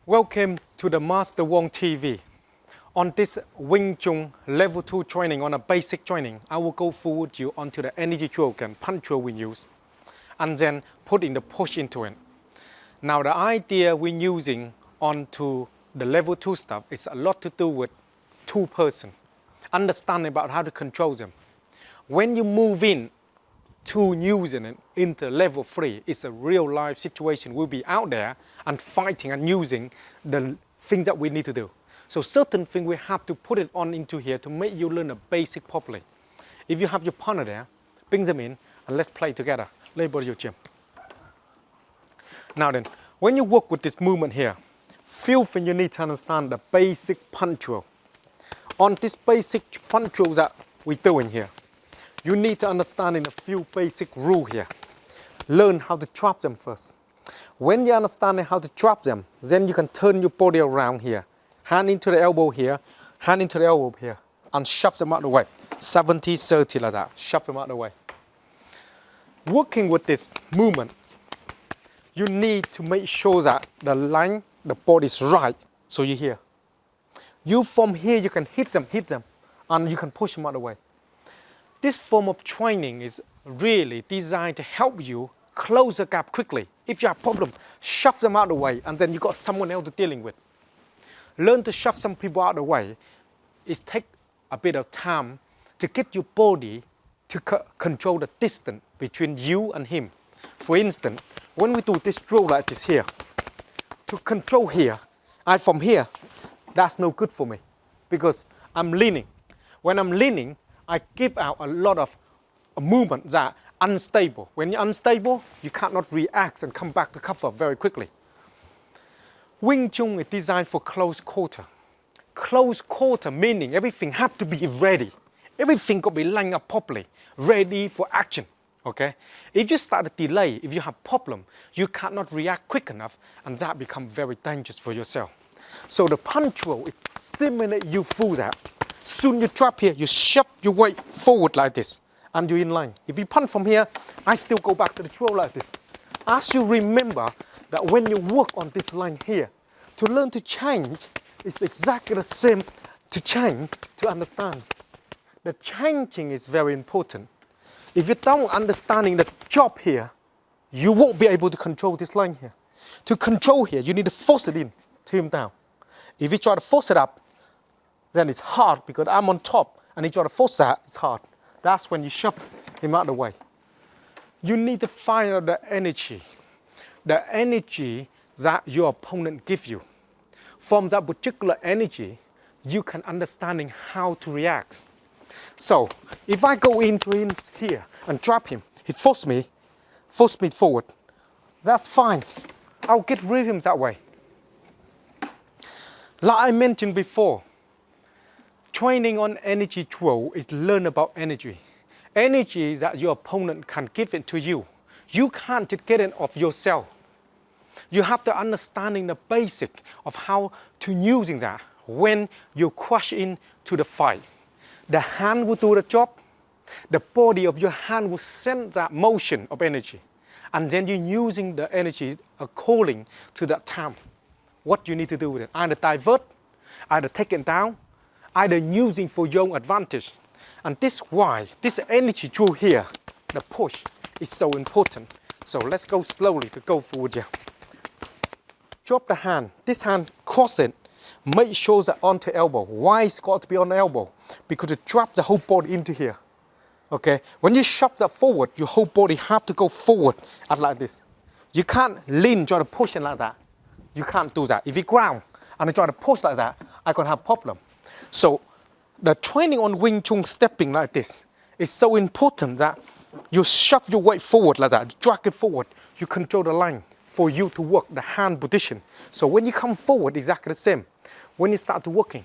Welcome to the Master Wong TV. On this Wing Chun Level 2 training, on a basic training, I will go forward you onto the energy choke and punch we use, and then put in the push into it. Now the idea we're using onto the Level 2 stuff is a lot to do with two person, understanding about how to control them. When you move in to using it into level 3, it's a real life situation. We'll be out there and fighting and using the things that we need to do. So certain things we have to put it on into here to make you learn a basic properly. If you have your partner there, bring them in and let's play together. Label your gym. Now then, when you work with this movement here, few things you need to understand the basic punch drill. On this basic punch drill that we're doing here, you need to understand in a few basic rules here. Learn how to trap them first. When you understand how to trap them, then you can turn your body around here. Hand into the elbow here, hand into the elbow here, and shove them out the way. 70-30 like that, shove them out the way. Working with this movement, you need to make sure that the line, the body is right, so you're here. You from here, you can hit them, and you can push them out the way. This form of training is really designed to help you close the gap quickly. If you have a problem, shove them out of the way, and then you got someone else to dealing with. Learn to shove some people out of the way. It takes a bit of time to get your body to control the distance between you and him. For instance, when we do this drill like this here, to control here, from here, that's no good for me because I'm leaning. When I'm leaning, I give out a lot of movement that are unstable. When you're unstable, you cannot react and come back to cover very quickly. Wing Chun is designed for close quarter. Close quarter meaning everything has to be ready. Everything got to be lined up properly, ready for action. Okay? If you start to delay, if you have problem, you cannot react quick enough, and that becomes very dangerous for yourself. So the punch drill, it stimulates you through that. Soon you trap here, you shove your weight forward like this, and you're in line. If you punch from here, I still go back to the drill like this. As you remember that when you work on this line here, to learn to change, it's exactly the same to change, to understand. The changing is very important. If you don't understanding the job here, you won't be able to control this line here. To control here, you need to force it in, to him down. If you try to force it up, then it's hard because I'm on top, and you try to force that, it's hard. That's when you shove him out of the way. You need to find out the energy that your opponent gives you. From that particular energy, you can understanding how to react. So, if I go into him here and trap him, he force me forward, that's fine. I'll get rid of him that way. Like I mentioned before, training on energy drill is learn about energy. Energy that your opponent can give it to you. You can't just get it of yourself. You have to understanding the basic of how to using that when you crush into the fight. The hand will do the job. The body of your hand will send that motion of energy. And then you're using the energy according to that time. What you need to do with it. Either divert, either take it down, either using for your own advantage. And this why, this energy drill here, the push, is so important. So let's go slowly to go forward here. Drop the hand, this hand, cross it, make sure that onto elbow. Why it's got to be on the elbow? Because it drop the whole body into here. Okay, when you shove that forward, your whole body have to go forward as like this. You can't lean, try to push it like that. You can't do that. If you ground and you try to push like that, I can have problem. So the training on Wing Chun stepping like this is so important that you shove your weight forward like that, drag it forward, you control the line for you to work the hand position. So when you come forward, exactly the same. When you start to working.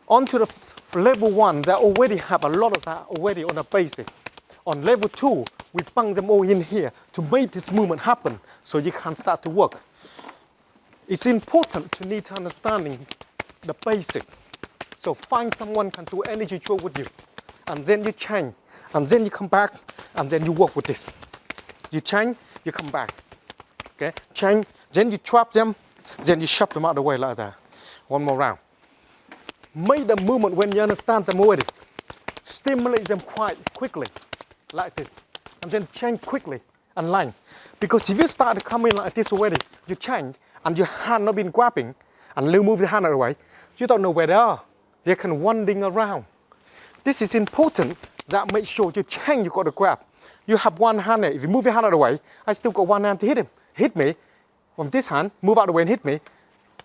Onto the level 1, they already have a lot of that already on the basic. On level 2, we bang them all in here to make this movement happen so you can start to work. It's important to need to understanding the basic. So find someone can do energy drill with you. And then you change. And then you come back. And then you work with this. You change, you come back. Okay? Change. Then you trap them. Then you shove them out of the way like that. One more round. Make the movement when you understand them already. Stimulate them quite quickly, like this. And then change quickly and line. Because if you start to come in like this already, you change, and your hand not been grabbing, and you move the hand out of the way, you don't know where they are. They can wandering around. This is important that make sure you change, you got to grab. You have one hand there. If you move your hand out of the way, I still got one hand to hit him. Hit me from this hand, move out of the way and hit me.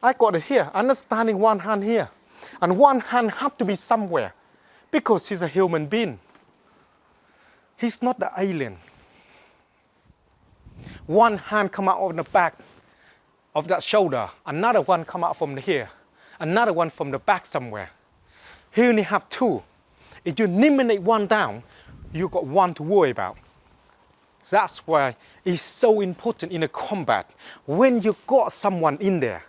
I got it here, understanding one hand here. And one hand have to be somewhere because he's a human being. He's not the alien. One hand come out of the back of that shoulder, another one come out from here, another one from the back somewhere. He only have two. If you eliminate one down, you got one to worry about. That's why it's so important in a combat. When you got someone in there,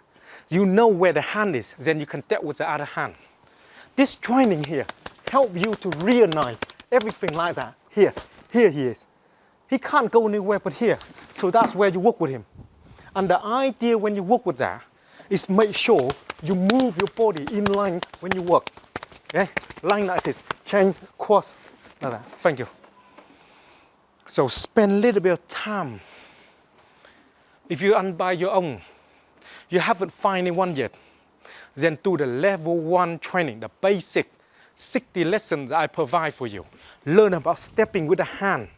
you know where the hand is, then you can deal with the other hand. This training here help you to realize everything like that. Here he is. He can't go anywhere but here. So that's where you work with him. And the idea when you work with that is make sure you move your body in line when you work. Okay? Line like this, change, cross, like that. Thank you. So spend a little bit of time. If you're on by your own, you haven't found anyone yet, then do the level 1 training, the basic 60 lessons I provide for you. Learn about stepping with the hand.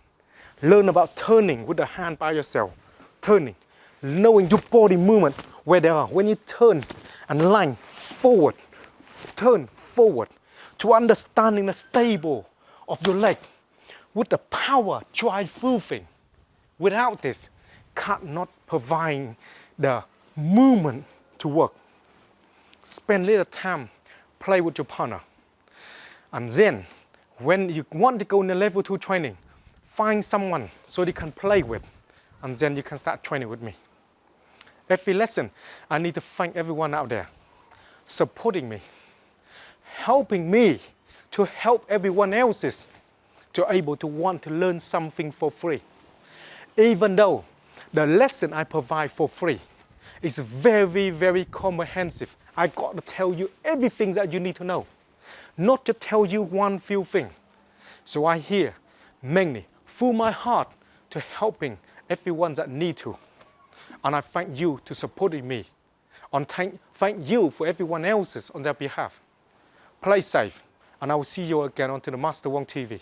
Learn about turning with the hand by yourself. Turning, knowing your body movement, where they are. When you turn and line forward, turn forward, to understanding the stable of your leg with the power drive through thing. Without this, cannot provide the movement to work. Spend little time, play with your partner. And then, when you want to go in the level 2 training, find someone so they can play with, and then you can start training with me. Every lesson, I need to thank everyone out there supporting me, helping me to help everyone else to able to want to learn something for free. Even though the lesson I provide for free is very, very comprehensive. I got to tell you everything that you need to know, not to tell you one few things. So I here mainly through my heart to helping everyone that need to. And I thank you to supporting me. And thank you for everyone else's on their behalf. Play safe, and I will see you again on to the Master Wong TV.